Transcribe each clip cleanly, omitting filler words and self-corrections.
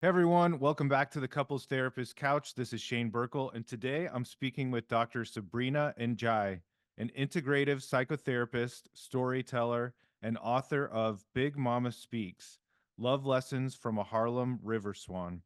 Hey everyone, welcome back to the Couples Therapist Couch. This is Shane Birkel, and today I'm speaking with Dr. Sabrina N'Diaye, an integrative psychotherapist, storyteller, and author of Big Mama Speaks: Love Lessons from a Harlem River Swan.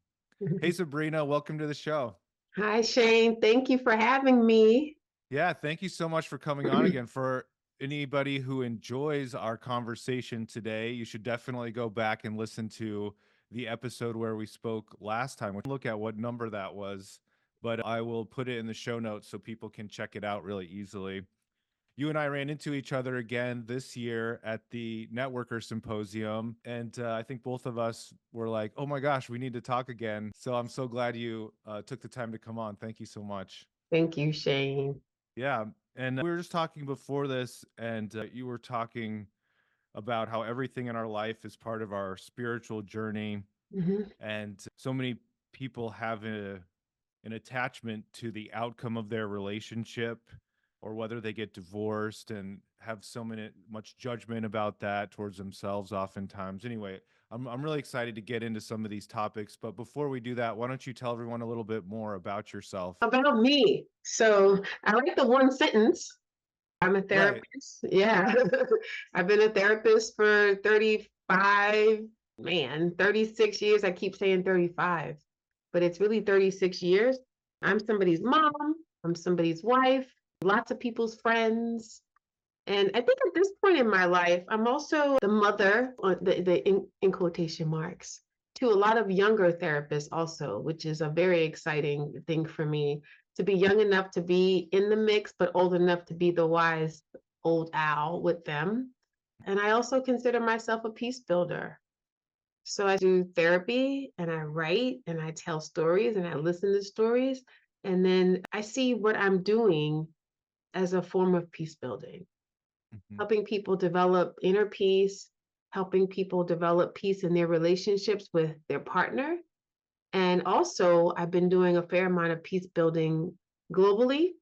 Hey Sabrina, welcome to the show. Hi, Shane. Thank you for having me. Yeah, thank you so much for coming on again. For anybody who enjoys our conversation today, you should definitely go back and listen to the episode where we spoke last time. We'll look at what number that was, but I will put it in the show notes so people can check it out really easily. You and I ran into each other again this year at the Networker Symposium, and I think both of us were like, oh my gosh, we need to talk again. So I'm so glad you took the time to come on. Thank you so much. Thank you, Shane. Yeah. And we were just talking before this, and you were talking about how everything in our life is part of our spiritual journey. Mhm. And so many people have an attachment to the outcome of their relationship or whether they get divorced and have much judgment about that towards themselves oftentimes. Anyway, I'm really excited to get into some of these topics, but before we do that, why don't you tell everyone a little bit more about yourself? About me. So I like the one sentence. I'm a Right. therapist. Yeah. I've been a therapist for 36 years. I keep saying 35, but it's really 36 years. I'm somebody's mom. I'm somebody's wife, lots of people's friends. And I think at this point in my life, I'm also the mother, or in quotation marks, to a lot of younger therapists also, which is a very exciting thing for me to be young enough to be in the mix, but old enough to be the wise old owl with them. And I also consider myself a peace builder. So I do therapy and I write and I tell stories and I listen to stories. And then I see what I'm doing as a form of peace building, Mhm. helping people develop inner peace, helping people develop peace in their relationships with their partner. And also, I've been doing a fair amount of peace building globally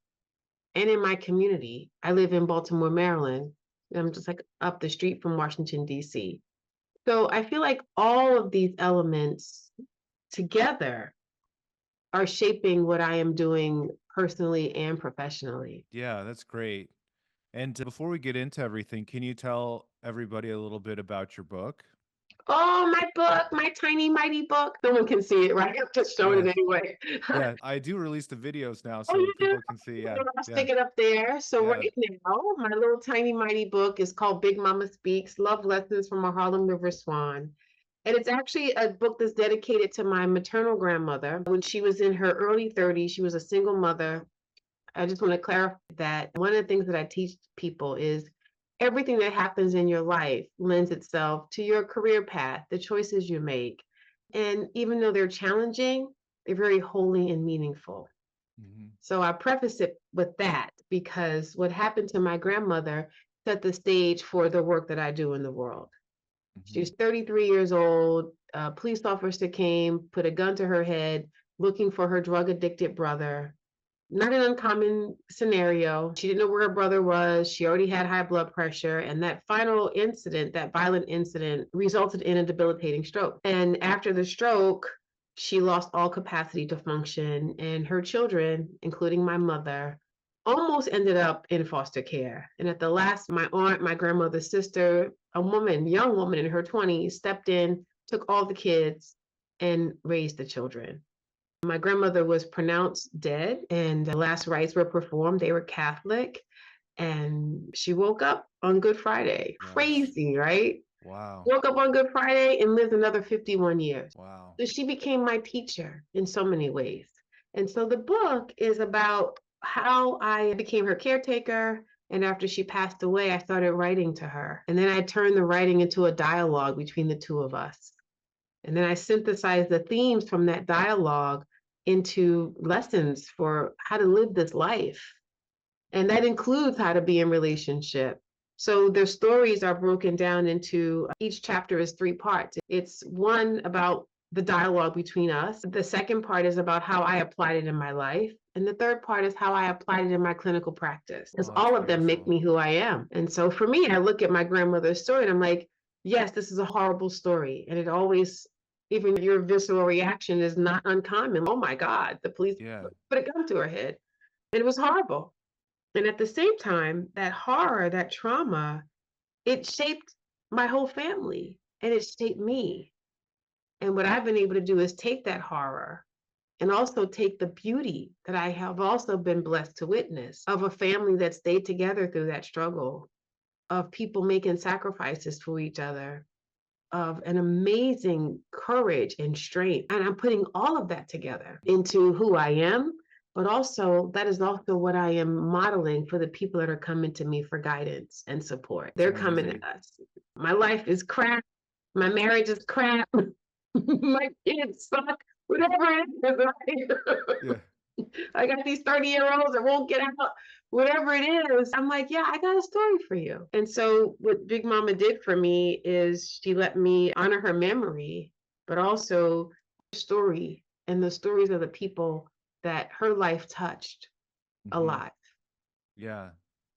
and in my community. I live in Baltimore, Maryland. And I'm just like up the street from Washington, D.C. So I feel like all of these elements together are shaping what I am doing personally and professionally. Yeah, that's great. And before we get into everything, can you tell everybody a little bit about your book? Oh, my book, my tiny, mighty book. No one can see it, right? I'm just showing Yeah. it anyway. Yeah, I do release the videos now Oh, so you do? people can see. Yeah. I'll Yeah. stick it up there. So Yeah. right now, my little tiny, mighty book is called Big Mama Speaks: Love Lessons from a Harlem River Swan. And it's actually a book that's dedicated to my maternal grandmother. When she was in her early 30s, she was a single mother. I just want to clarify that one of the things that I teach people is everything that happens in your life lends itself to your career path, the choices you make. And even though they're challenging, they're very holy and meaningful. Mhm. So I preface it with that because what happened to my grandmother set the stage for the work that I do in the world. She Mhm. was 33 years old. A police officer came, put a gun to her head, looking for her drug addicted brother. Not an uncommon scenario. She didn't know where her brother was. She already had high blood pressure. And that final incident, that violent incident, resulted in a debilitating stroke. And after the stroke, she lost all capacity to function. And her children, including my mother, almost ended up in foster care. And at the last, my aunt, my grandmother's sister, a woman, young woman in her 20s, stepped in, took all the kids, and raised the children. My grandmother was pronounced dead, and the last rites were performed. They were Catholic, and she woke up on Good Friday. Yes. Crazy, right? Wow. Woke up on Good Friday and lived another 51 years. Wow. So she became my teacher in so many ways. And so the book is about how I became her caretaker. And after she passed away, I started writing to her. And then I turned the writing into a dialogue between the two of us. And then I synthesized the themes from that dialogue into lessons for how to live this life. And that includes how to be in relationship. So the stories are broken down into each chapter is three parts. It's one about the dialogue between us. The second part is about how I applied it in my life. And the third part is how I applied it in my clinical practice. Because Oh, that's all of them make beautiful. me who I am. And so for me, I look at my grandmother's story and I'm like, yes, this is a horrible story. And it always Even your visceral reaction is not uncommon. Oh my God, the police Yeah. put a gun to her head. And it was horrible. And at the same time, that horror, that trauma, it shaped my whole family and it shaped me. And what I've been able to do is take that horror and also take the beauty that I have also been blessed to witness of a family that stayed together through that struggle, of people making sacrifices for each other, of an amazing courage and strength. And I'm putting all of that together into who I am, but also that is also what I am modeling for the people that are coming to me for guidance and support. It's They're coming amazing. to us. My life is crap. My marriage is crap. My kids suck. Whatever it is, right? Yeah. I got these 30-year-olds that won't get out, whatever it is. I'm like, yeah, I got a story for you. And so what Big Mama did for me is she let me honor her memory, but also story and the stories of the people that her life touched a Hmm. lot. Yeah.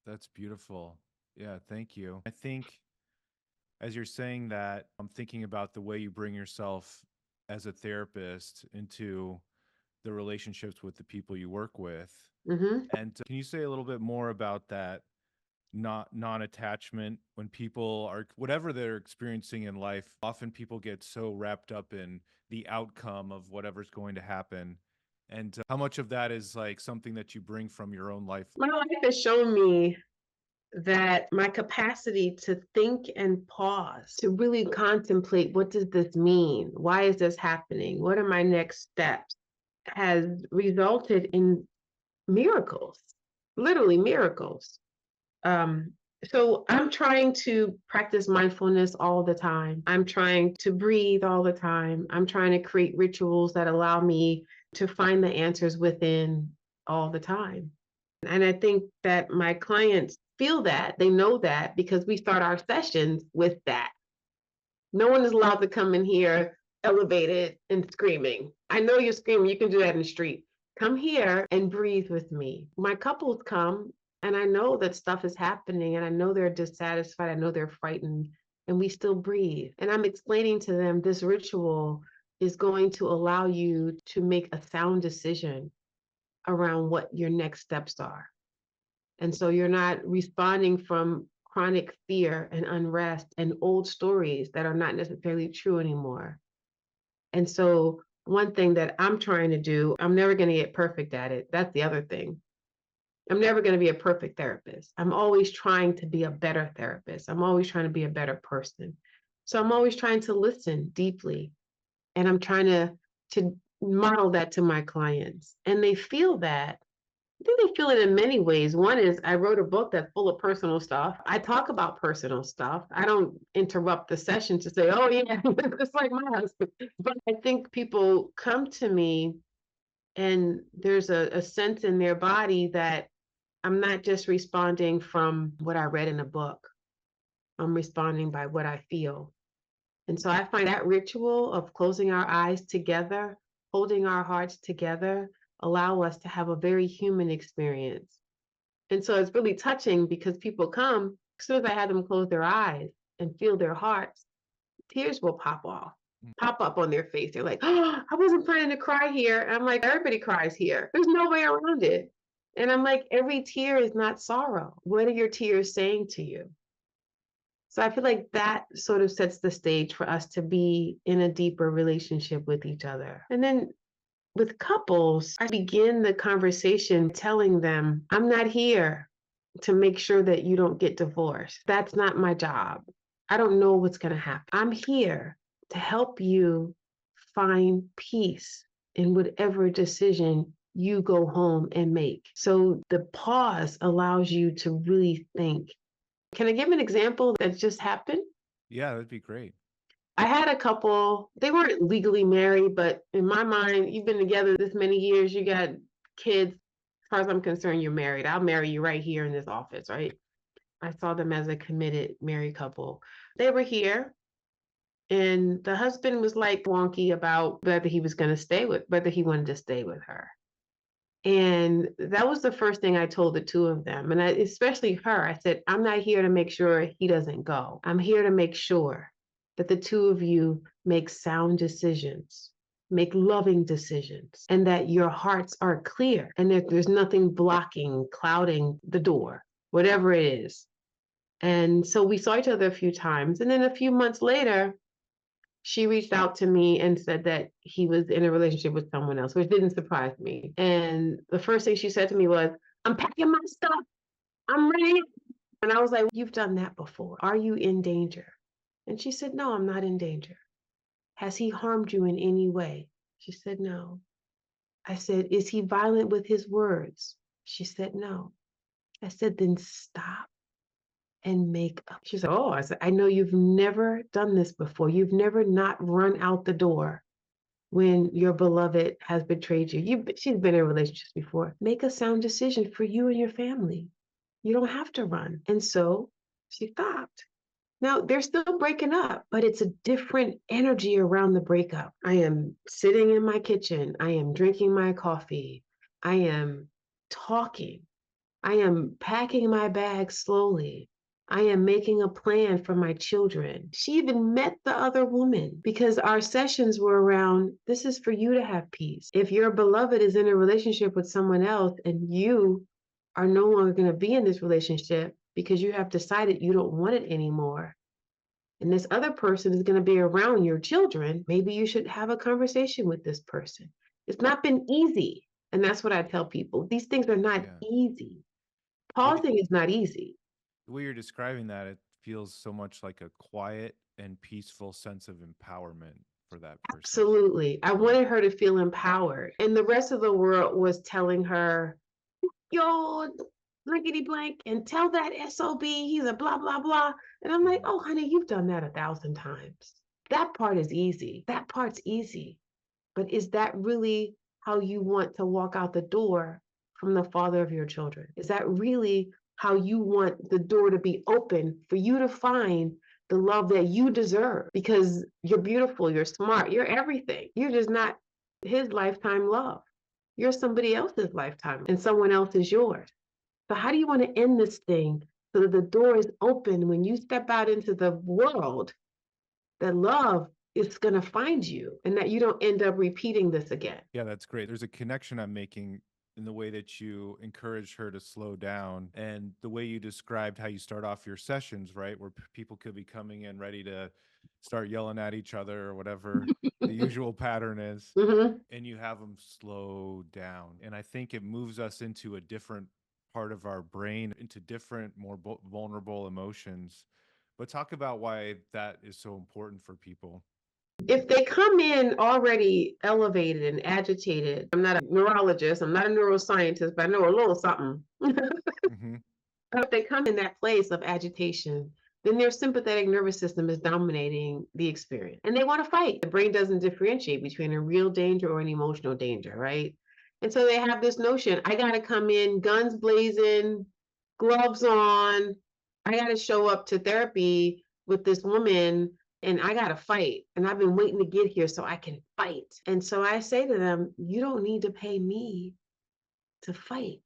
That's beautiful. Yeah. Thank you. I think as you're saying that, I'm thinking about the way you bring yourself as a therapist into the relationships with the people you work with. Hmm. And can you say a little bit more about that not non-attachment when people are whatever they're experiencing in life? Often people get so wrapped up in the outcome of whatever's going to happen. And how much of that is like something that you bring from your own life? My life has shown me that my capacity to think and pause, to really contemplate, what does this mean? Why is this happening? What are my next steps? Has resulted in miracles, literally miracles. Um, so I'm trying to practice mindfulness all the time. I'm trying to breathe all the time. I'm trying to create rituals that allow me to find the answers within all the time. And I think that my clients feel that, they know that because we start our sessions with that. No one is allowed to come in here elevated and screaming. I know you're screaming, you can do that in the street. Come here and breathe with me. My couples come and I know that stuff is happening and I know they're dissatisfied, I know they're frightened, and we still breathe. And I'm explaining to them this ritual is going to allow you to make a sound decision around what your next steps are. And so you're not responding from chronic fear and unrest and old stories that are not necessarily true anymore. And so, one thing that I'm trying to do, I'm never going to get perfect at it. That's the other thing. I'm never going to be a perfect therapist. I'm always trying to be a better therapist. I'm always trying to be a better person. So, I'm always trying to listen deeply and I'm trying to model that to my clients. And they feel that. I think they feel it in many ways. One is I wrote a book that's full of personal stuff. I talk about personal stuff. I don't interrupt the session to say, oh, yeah, it's like my husband. But I think people come to me and there's a sense in their body that I'm not just responding from what I read in a book, I'm responding by what I feel. And so I find that ritual of closing our eyes together, holding our hearts together, allow us to have a very human experience. And so it's really touching because people come, as soon as I have them close their eyes and feel their hearts, tears will pop off, Mm. pop up on their face. They're like, oh, I wasn't planning to cry here. And I'm like, everybody cries here. There's no way around it. And I'm like, every tear is not sorrow. What are your tears saying to you? So I feel like that sort of sets the stage for us to be in a deeper relationship with each other. And then with couples, I begin the conversation telling them, I'm not here to make sure that you don't get divorced. That's not my job. I don't know what's going to happen. I'm here to help you find peace in whatever decision you go home and make. So the pause allows you to really think. Can I give an example that just happened? Yeah, that'd be great. I had a couple, they weren't legally married, but in my mind, you've been together this many years, you got kids. As far as I'm concerned, you're married. I'll marry you right here in this office, right? I saw them as a committed married couple. They were here, and the husband was like wonky about whether he was going to stay with, whether he wanted to stay with her. And that was the first thing I told the two of them. And especially her, I said, I'm not here to make sure he doesn't go. I'm here to make sure. that the two of you make sound decisions, make loving decisions, and that your hearts are clear and that there's nothing blocking, clouding the door, whatever it is. And so we saw each other a few times. And then a few months later, she reached out to me and said that he was in a relationship with someone else, which didn't surprise me. And the first thing she said to me was, I'm packing my stuff. I'm ready. And I was like, you've done that before. Are you in danger? And she said, no, I'm not in danger. Has he harmed you in any way? She said, no. I said, is he violent with his words? She said, no. I said, then stop and make up. She said, oh, I said, I know you've never done this before. You've never not run out the door when your beloved has betrayed you. She's been in relationships before. Make a sound decision for you and your family. You don't have to run. And so she stopped. Now they're still breaking up, but it's a different energy around the breakup. I am sitting in my kitchen. I am drinking my coffee. I am talking. I am packing my bag slowly. I am making a plan for my children. She even met the other woman because our sessions were around this is for you to have peace. If your beloved is in a relationship with someone else and you are no longer going to be in this relationship because you have decided you don't want it anymore, and this other person is going to be around your children, maybe you should have a conversation with this person. It's not been easy. And that's what I tell people. These things are not Yeah. easy. The way, Pausing is not easy. the way you're describing that, it feels so much like a quiet and peaceful sense of empowerment for that person. Absolutely. I Yeah. wanted her to feel empowered. And the rest of the world was telling her, yo, blankety blank, and tell that SOB he's a blah, blah, blah. And I'm like, Mhm. oh, honey, you've done that 1,000 times. That part is easy. That part's easy. But is that really how you want to walk out the door from the father of your children? Is that really how you want the door to be open for you to find the love that you deserve? Because you're beautiful, you're smart, you're everything. You're just not his lifetime love. You're somebody else's lifetime, and someone else is yours. So, how do you want to end this thing so that the door is open when you step out into the world? That love is going to find you and that you don't end up repeating this again. Yeah, that's great. There's a connection I'm making in the way that you encourage her to slow down and the way you described how you start off your sessions, right? Where people could be coming in ready to start yelling at each other or whatever the usual pattern is, Mm-hmm. and you have them slow down. And I think it moves us into a different part of our brain, into different, more vulnerable emotions. But talk about why that is so important for people. If they come in already elevated and agitated, I'm not a neurologist, I'm not a neuroscientist, but I know a little something. Hmm. If they come in that place of agitation, then their sympathetic nervous system is dominating the experience and they want to fight. The brain doesn't differentiate between a real danger or an emotional danger, right? And so they have this notion I got to come in, guns blazing, gloves on. I got to show up to therapy with this woman and I got to fight. And I've been waiting to get here so I can fight. And so I say to them, you don't need to pay me to fight.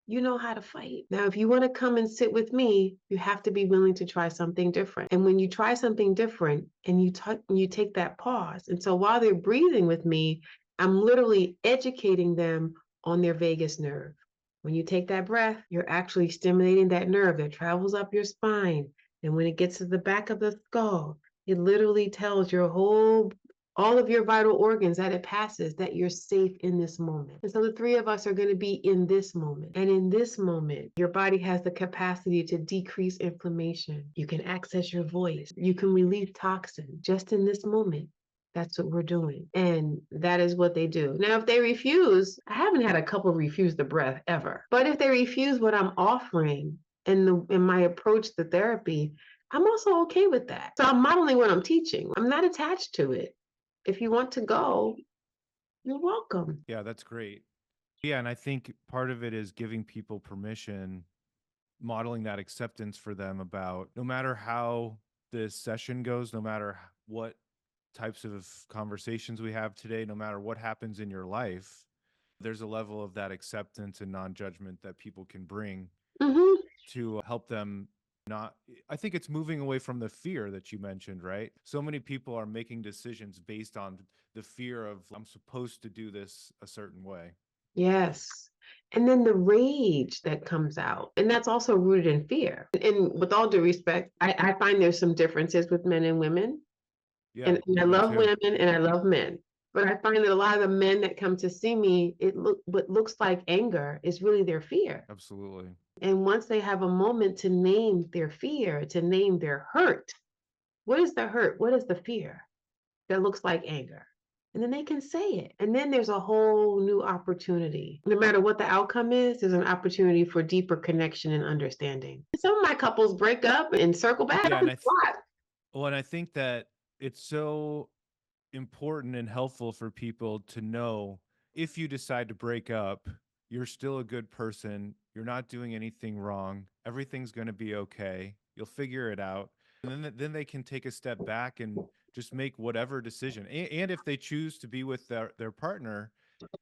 You know how to fight. Now, if you want to come and sit with me, you have to be willing to try something different. And when you try something different and you take that pause. And so while they're breathing with me, I'm literally educating them on their vagus nerve. When you take that breath, you're actually stimulating that nerve that travels up your spine. And when it gets to the back of the skull, it literally tells your whole all of your vital organs that it passes, that you're safe in this moment. And so the three of us are going to be in this moment. And in this moment, your body has the capacity to decrease inflammation. You can access your voice. You can release toxin just in this moment. That's what we're doing. And that is what they do. Now, if they refuse, I haven't had a couple refuse the breath ever. But if they refuse what I'm offering in my approach to therapy, I'm also okay with that. So I'm modeling what I'm teaching. I'm not attached to it. If you want to go, you're welcome. Yeah, that's great. Yeah, and I think part of it is giving people permission, modeling that acceptance for them about no matter how this session goes, no matter what types of conversations we have today, no matter what happens in your life, there's a level of that acceptance and non judgment that people can bring Hmm. to help them Not, I think it's moving away from the fear that you mentioned, right? So many people are making decisions based on the fear of, I'm supposed to do this a certain way. Yes. And then the rage that comes out, and that's also rooted in fear. And with all due respect, I find there's some differences with men and women. Yeah, And I me love too. women and I love men. But I find that a lot of the men that come to see me, what looks like anger is really their fear. Absolutely. And once they have a moment to name their fear, to name their hurt, what is the hurt? What is the fear that looks like anger? And then they can say it. And then there's a whole new opportunity. No matter what the outcome is, there's an opportunity for deeper connection and understanding. Some of my couples break up and circle back Yeah, a lot. well, and I think that it's so important and helpful for people to know, if you decide to break up, you're still a good person. You're not doing anything wrong. Everything's going to be okay. You'll figure it out. And then they can take a step back and just make whatever decision. And if they choose to be with their partner,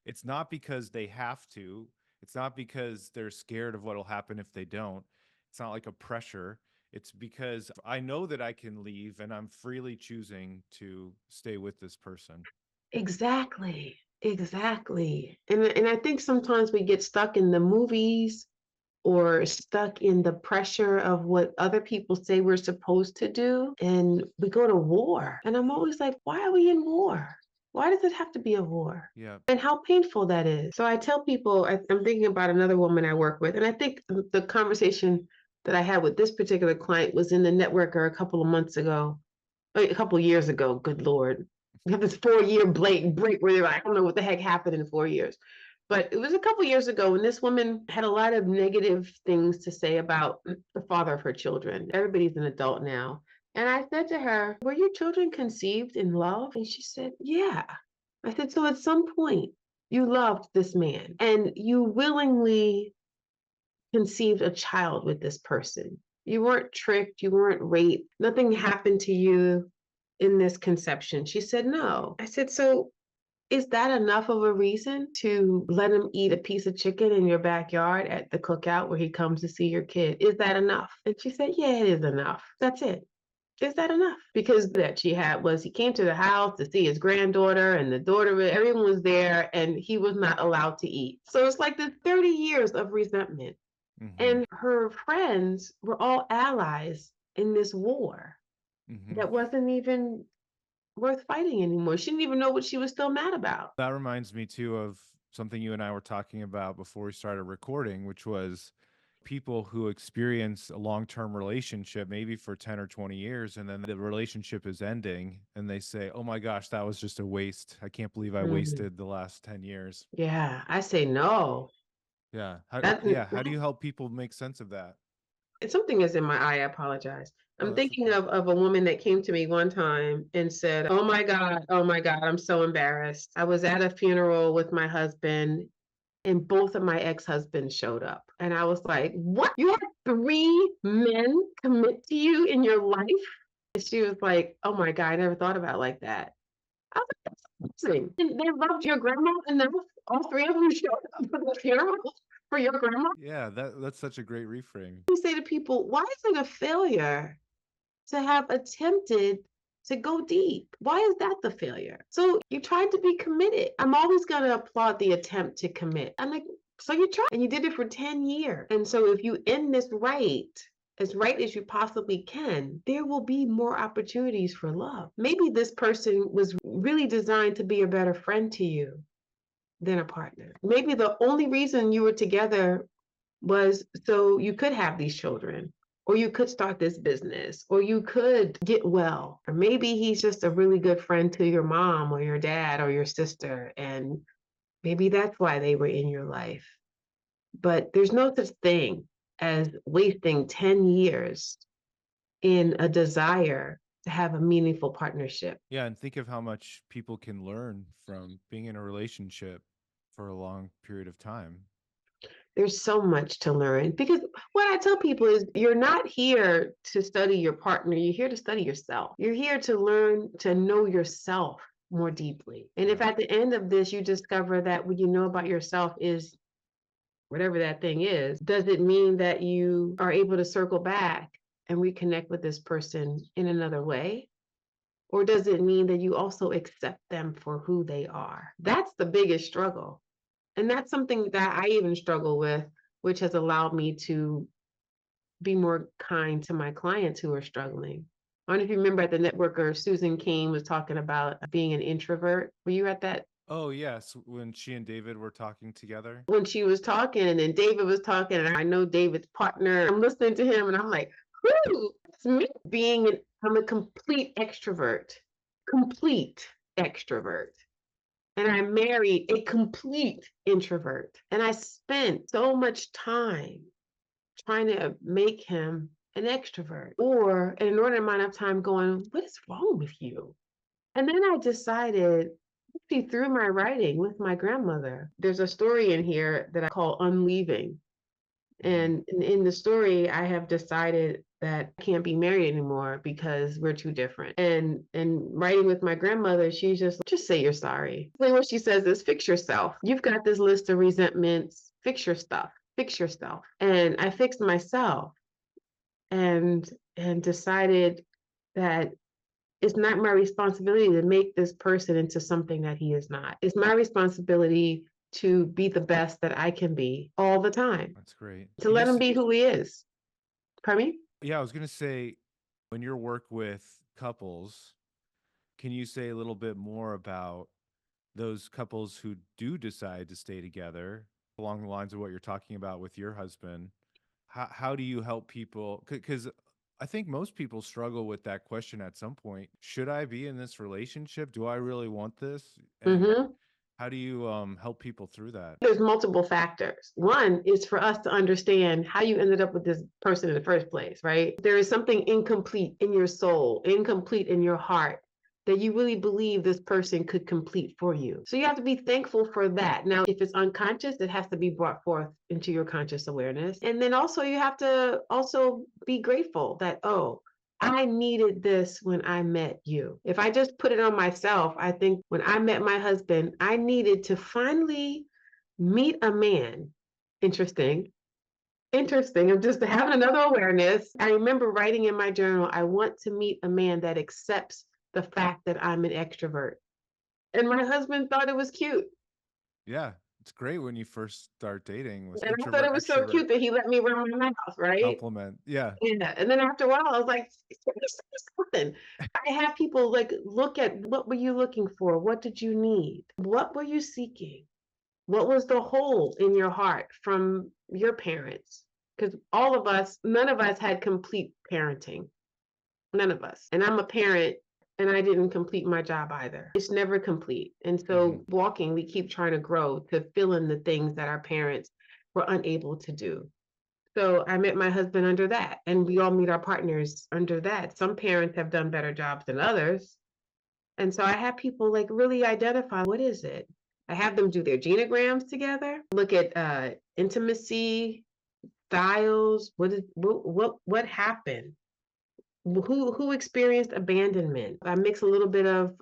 it's not because they have to. It's not because they're scared of what'll happen if they don't. It's not like a pressure. It's because I know that I can leave and I'm freely choosing to stay with this person. Exactly. Exactly. And I think sometimes we get stuck in the movies or stuck in the pressure of what other people say we're supposed to do, and we go to war. And I'm always like, why are we in war? Why does it have to be a war? Yeah. And how painful that is. So I tell people, I'm thinking about another woman I work with, and I think the conversation that I had with this particular client was in the networker a couple of months ago, a couple of years ago. Good Lord. We have this 4 year break where they're like, I don't know what the heck happened in 4 years. But it was a couple years ago when this woman had a lot of negative things to say about the father of her children. Everybody's an adult now. And I said to her, were your children conceived in love? And she said, yeah. I said, so at some point you loved this man and you willingly conceived a child with this person. You weren't tricked, you weren't raped, nothing happened to you in this conception. She said, no. I said, so is that enough of a reason to let him eat a piece of chicken in your backyard at the cookout where he comes to see your kid? Is that enough? And she said, yeah, it is enough. That's it. Is that enough? Because that she had was he came to the house to see his granddaughter and the daughter, everyone was there and he was not allowed to eat. So it's like the 30 years of resentment. Mm-hmm. And her friends were all allies in this war Mm-hmm. that wasn't even worth fighting anymore. She didn't even know what she was still mad about. That reminds me too of something you and I were talking about before we started recording, which was people who experience a long-term relationship, maybe for 10 or 20 years, and then the relationship is ending and they say, oh my gosh, that was just a waste. I can't believe I Mhm. wasted the last 10 years. Yeah, I say no. Yeah. That, How do you help people make sense of that? something is in my eye. I apologize. Oh, I'm that's thinking okay. of a woman that came to me one time and said, oh my God, I'm so embarrassed. I was at a funeral with my husband and both of my ex-husbands showed up. And I was like, what? You had 3 men commit to you in your life? And she was like, oh my God, I never thought about it like that. I was like, that's amazing. And they loved your grandma enough, all 3 of them showed up for the funeral for your grandma. Yeah, that's such a great reframe. We say to people, why is it a failure to have attempted to go deep? Why is that the failure? So you tried to be committed. I'm always going to applaud the attempt to commit. I'm like, so you tried and you did it for 10 years. And so if you end this right as you possibly can, there will be more opportunities for love. Maybe this person was really designed to be a better friend to you than a partner. Maybe the only reason you were together was so you could have these children, or you could start this business, or you could get well. Or maybe he's just a really good friend to your mom or your dad or your sister. And maybe that's why they were in your life. But there's no such thing as wasting 10 years in a desire to have a meaningful partnership. Yeah, and think of how much people can learn from being in a relationship for a long period of time. There's so much to learn because what I tell people is you're not here to study your partner, you're here to study yourself. You're here to learn to know yourself more deeply. And if Yeah. at the end of this you discover that what you know about yourself is whatever that thing is, does it mean that you are able to circle back and reconnect with this person in another way? Or does it mean that you also accept them for who they are? That's the biggest struggle. And that's something that I even struggle with, which has allowed me to be more kind to my clients who are struggling. I don't know if you remember at the networker, Susan Cain was talking about being an introvert. Were you at that? Oh, yes, when she and David were talking together. When she was talking, and then David was talking, and I know David's partner. I'm listening to him, and I'm like, whoo, it's me I'm a complete extrovert, complete extrovert. And I married a complete introvert. And I spent so much time trying to make him an extrovert or an inordinate amount of time going, what is wrong with you? And then I decided, actually through my writing with my grandmother, there's a story in here that I call Unleaving. Mhm. And in the story, I have decided that I can't be married anymore because we're too different. And writing with my grandmother, she's just say you're sorry. What she says is fix yourself. You've got this list of resentments. Fix your stuff. Fix yourself. And I fixed myself and decided that it's not my responsibility to make this person into something that he is not. It's my responsibility to be the best that I can be all the time, That's great. to Can you let him s be who he is. Pardon me? Yeah, I was gonna say, when you work with couples, can you say a little bit more about those couples who do decide to stay together along the lines of what you're talking about with your husband? How do you help people? Because I think most people struggle with that question at some point. Should I be in this relationship? Do I really want this? And Hmm. how do you help people through that? There's multiple factors. One is for us to understand how you ended up with this person in the first place, right? There is something incomplete in your soul, incomplete in your heart that you really believe this person could complete for you. So you have to be thankful for that. Now, if it's unconscious, it has to be brought forth into your conscious awareness. And then also you have to also be grateful that, oh, I needed this when I met you. If I just put it on myself, I think when I met my husband, I needed to finally meet a man. Interesting. Interesting. I'm just having another awareness. I remember writing in my journal, I want to meet a man that accepts the fact that I'm an extrovert. And my husband thought it was cute. Yeah, it's great when you first start dating with And I thought introvert, it was so extrovert cute that he let me run my mouth, right? compliment. Yeah. Yeah. And then after a while, I was like, something. I have people like look at what were you looking for? What did you need? What were you seeking? What was the hole in your heart from your parents? Because all of us, none of us had complete parenting. None of us. And I'm a parent and I didn't complete my job either. It's never complete. And Hmm. so walking, we keep trying to grow to fill in the things that our parents were unable to do. So I met my husband under that, and we all meet our partners under that. Some parents have done better jobs than others. And so I have people like really identify what is it? I have them do their genograms together, look at intimacy, styles, what happened? Who experienced abandonment? I mix a little bit of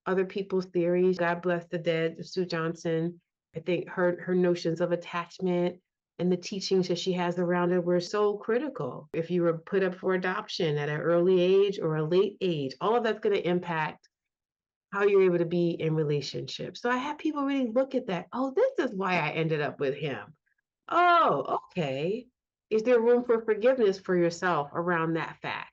other people's theories. God bless the dead, Sue Johnson. I think her notions of attachment and the teachings that she has around it were so critical. If you were put up for adoption at an early age or a late age, all of that's going to impact how you're able to be in relationships. So I have people really look at that. Oh, this is why I ended up with him. Oh, okay. Is there room for forgiveness for yourself around that fact?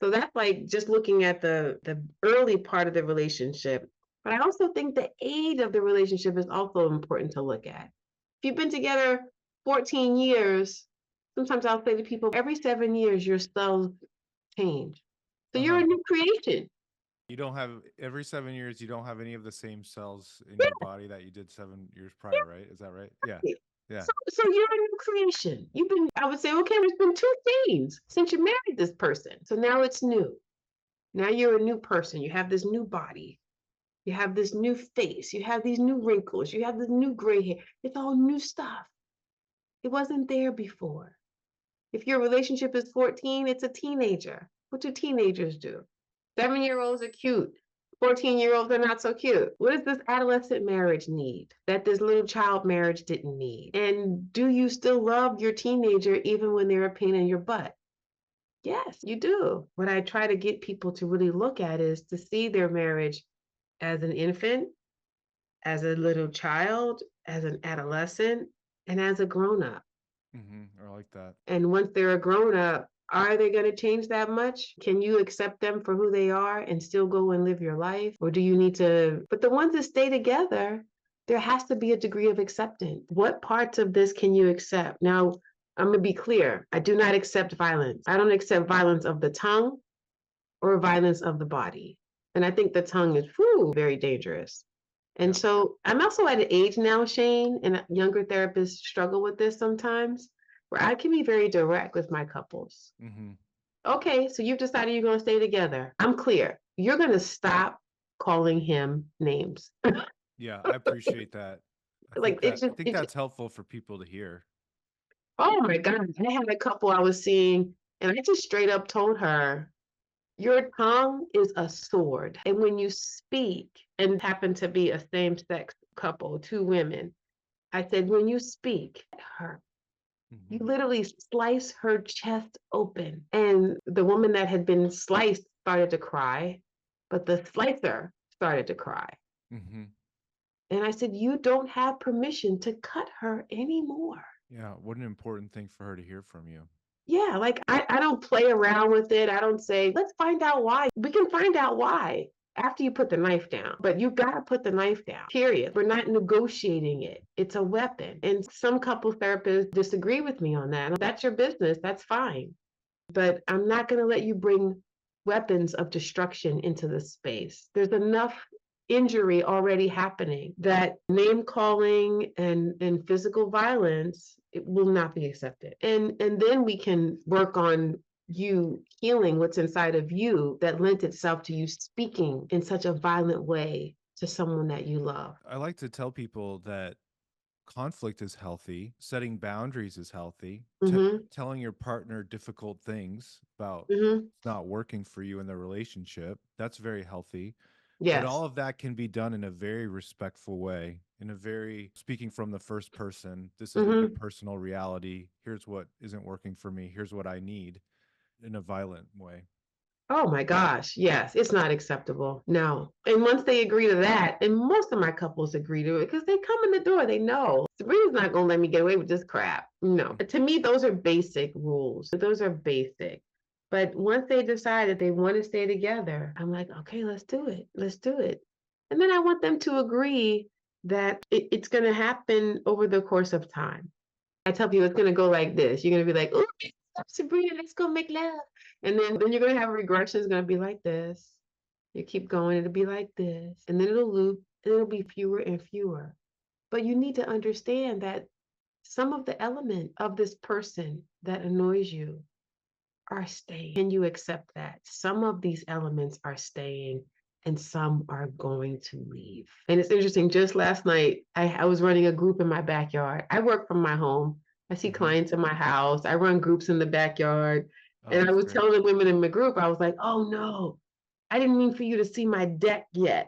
So that's like just looking at the early part of the relationship. But I also think the age of the relationship is also important to look at. If you've been together 14 years, sometimes I'll say to people, every 7 years, your cells change. So you're a Uh-huh. new creation. You don't have every 7 years, you don't have any of the same cells in your body that you did 7 years prior, right? Is that right? Yeah. Yeah. So you're a new creation. You've been, I would say, okay, there's been two things since you married this person. So now it's new. Now you're a new person. You have this new body. You have this new face. You have these new wrinkles. You have this new gray hair. It's all new stuff. It wasn't there before. If your relationship is 14, it's a teenager. What do teenagers do? 7-year-olds are cute. 14-year-olds are not so cute. What does this adolescent marriage need that this little child marriage didn't need? And do you still love your teenager even when they're a pain in your butt? Yes, you do. What I try to get people to really look at is to see their marriage as an infant, as a little child, as an adolescent, and as a grown up. I like that. And once they're a grown up, are they going to change that much? Can you accept them for who they are and still go and live your life? Or do you need to? But the ones that stay together, there has to be a degree of acceptance. What parts of this can you accept? Now, I'm going to be clear. I do not accept violence. I don't accept violence of the tongue or violence of the body. And I think the tongue is very dangerous. And Yeah. so I'm also at an age now, Shane, and younger therapists struggle with this sometimes, where I can be very direct with my couples. hmm Okay, so you've decided you're going to stay together. I'm clear. You're going to stop calling him names. Yeah, I appreciate that. Like it's I just, think that's helpful for people to hear. oh my God. I had a couple I was seeing, and I just straight up told her, your tongue is a sword. And when you speak, and happen to be a same sex couple, two women, I said, when you speak, her, you hmm literally slice her chest open. And the woman that had been sliced started to cry, but the slicer started to cry. hmm And I said, you don't have permission to cut her anymore. Yeah, what an important thing for her to hear from you. Yeah, like I don't play around with it. I don't say, let's find out why. We can find out why after you put the knife down, but you got to put the knife down, period. We're not negotiating it. It's a weapon. And some couples therapists disagree with me on that. That's your business. That's fine. But I'm not going to let you bring weapons of destruction into the space. There's enough injury already happening that name calling and physical violence, it will not be accepted. And then we can work on you healing what's inside of you that lent itself to you speaking in such a violent way to someone that you love. I like to tell people that conflict is healthy, setting boundaries is healthy, Mm-hmm. telling your partner difficult things about Mm-hmm. not working for you in the relationship, that's very healthy. But Yes. all of that can be done in a very respectful way, in a very speaking from the first person. This is my Mm-hmm. personal reality. Here's what isn't working for me. Here's what I need in a violent way. Oh my gosh, yes, it's not acceptable. No. And once they agree to that, and most of my couples agree to it because they come in the door, they know Sabrina's not going to let me get away with this crap. No. To me, those are basic rules. Those are basic. But once they decide that they want to stay together, I'm like, okay, let's do it. Let's do it. And then I want them to agree that it's going to happen over the course of time. I tell people it's going to go like this. You're going to be like, oh, Sabrina, let's go make love. And then you're going to have regression. It's going to be like this. You keep going, it'll be like this. And then it'll loop, and it'll be fewer and fewer. But you need to understand that some of the element of this person that annoys you are staying. Can you accept that? Some of these elements are staying and some are going to leave. And it's interesting, just last night, I was running a group in my backyard. I work from my home. I see hmm clients in my house. I run groups in the backyard. Oh, And I that's was great. telling the women in my group, I was like, oh no, I didn't mean for you to see my deck yet,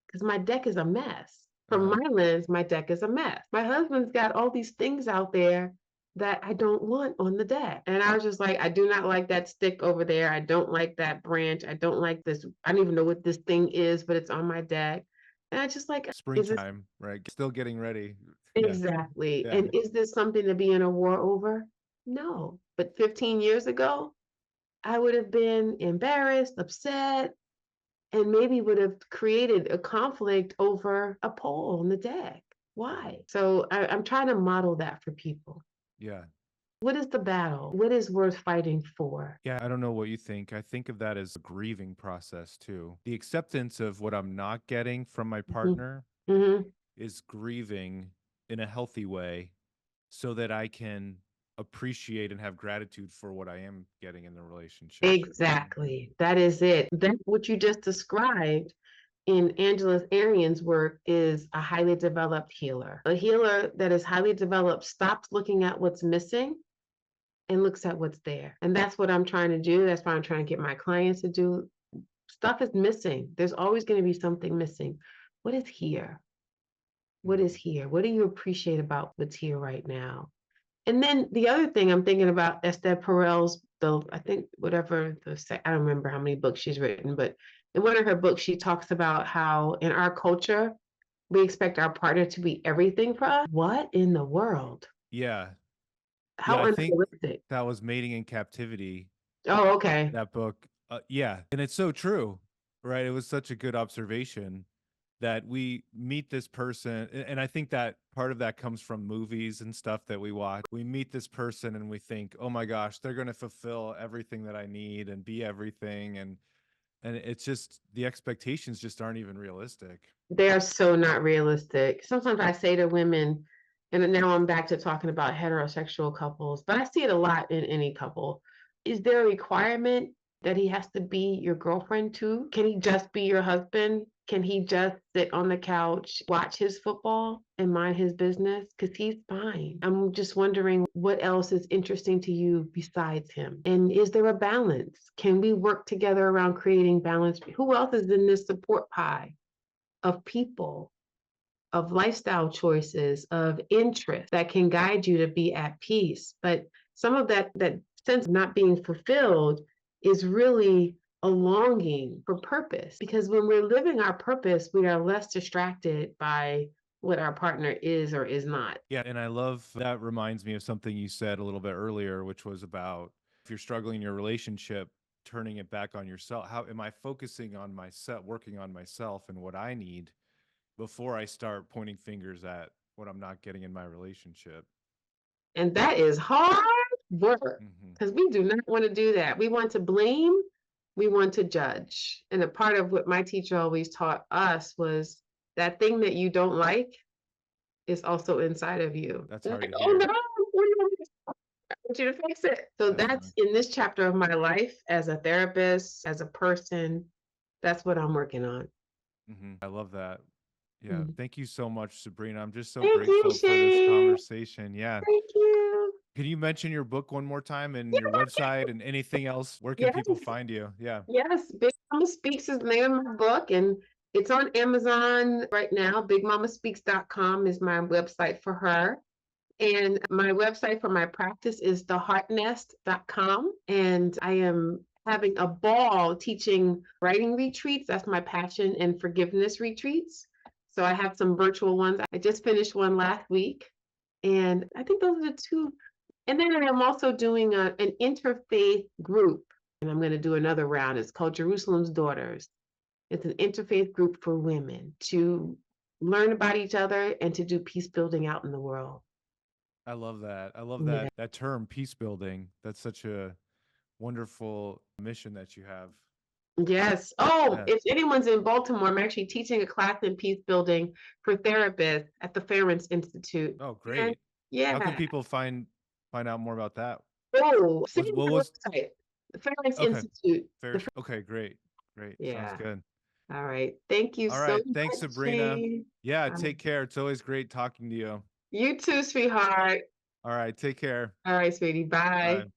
because my deck is a mess. From Uh-huh. my lens, my deck is a mess. My husband's got all these things out there that I don't want on the deck. And I was just like, I do not like that stick over there. I don't like that branch. I don't like this. I don't even know what this thing is, but it's on my deck. And I just like, is this Springtime, right? Still getting ready. Yeah. exactly? Yeah. And is this something to be in a war over? No. But 15 years ago, I would have been embarrassed, upset, and maybe would have created a conflict over a pole on the deck. Why? So I'm trying to model that for people. Yeah. What is the battle? What is worth fighting for? Yeah, I don't know what you think. I think of that as a grieving process too. The acceptance of what I'm not getting from my Mhm. partner Mhm. is grieving in a healthy way so that I can appreciate and have gratitude for what I am getting in the relationship. Exactly. That is it. That what you just described in Angela Arian's work is a highly developed healer. A healer that is highly developed stops looking at what's missing and looks at what's there. And that's what I'm trying to do. That's what I'm trying to get my clients to do. Stuff is missing. There's always going to be something missing. What is here? What is Mhm. here? What do you appreciate about what's here right now? And then the other thing I'm thinking about Esther Perel's I think whatever I don't remember how many books she's written, but in one of her books, she talks about how in our culture, we expect our partner to be everything for us. What in the world? Yeah. Yeah, How I think unrealistic. that was Mating in Captivity, Oh, okay. that book. Yeah, and it's so true, right? It was such a good observation that we meet this person, and I think that part of that comes from movies and stuff that we watch. We meet this person and we think, "Oh my gosh, they're going to fulfill everything that I need and be everything," and it's just the expectations just aren't even realistic. They are so not realistic. Sometimes I say to women, and now I'm back to talking about heterosexual couples, but I see it a lot in any couple. Is there a requirement that he has to be your girlfriend too? Can he just be your husband? Can he just sit on the couch, watch his football, and mind his business? Because he's fine. I'm just wondering what else is interesting to you besides him? And is there a balance? Can we work together around creating balance? Who else is in this support pie of people, of lifestyle choices, of interest that can guide you to be at peace? But some of that sense of not being fulfilled is really a longing for purpose, because when we're living our purpose, we are less distracted by what our partner is or is not. Yeah, and I love that. Reminds me of something you said a little bit earlier, which was about if you're struggling in your relationship, turning it back on yourself. How am I focusing on myself, working on myself and what I need before I start pointing fingers at what I'm not getting in my relationship? And that is hard work, Hmm. because we do not want to do that. We want to blame, we want to judge. And a part of what my teacher always taught us was that thing that you don't like is also inside of you. That's hard Like, to oh no, hear. what do you want me to do? I want you to fix it. So Definitely. that's in this chapter of my life as a therapist, as a person. That's what I'm working on. I love that. Yeah. Mm. Thank you so much, Sabrina. I'm just so Thank you, grateful for this Shane. conversation. Yeah. Thank you. Can you mention your book one more time and your website and anything else? Where can Yes. people find you? Yeah. Yes, Big Mama Speaks is the name of my book, and it's on Amazon right now. BigMamaSpeaks.com is my website for her. And my website for my practice is theheartnest.com. And I am having a ball teaching writing retreats. That's my passion, and forgiveness retreats. So I have some virtual ones. I just finished one last week. And I think those are the two. And then I'm also doing an interfaith group, and I'm going to do another round. It's called Jerusalem's Daughters. It's an interfaith group for women to learn about each other and to do peace building out in the world. I love that. I love Yeah. that term, peace building. That's such a wonderful mission that you have. Yes. Oh, Yeah. if anyone's in Baltimore, I'm actually teaching a class in peace building for therapists at the Ference Institute. Oh, And great. How can yeah. people find out more about that? Oh, see What my was website, the Ference okay, Institute. fair. Okay, great. Great. Sounds Yeah. good. All right. Thank you All so right. Thanks, much, Sabrina. Shane. Yeah, take care. It's always great talking to you. You too, sweetheart. All right, take care. All right, sweetie. Bye. Bye.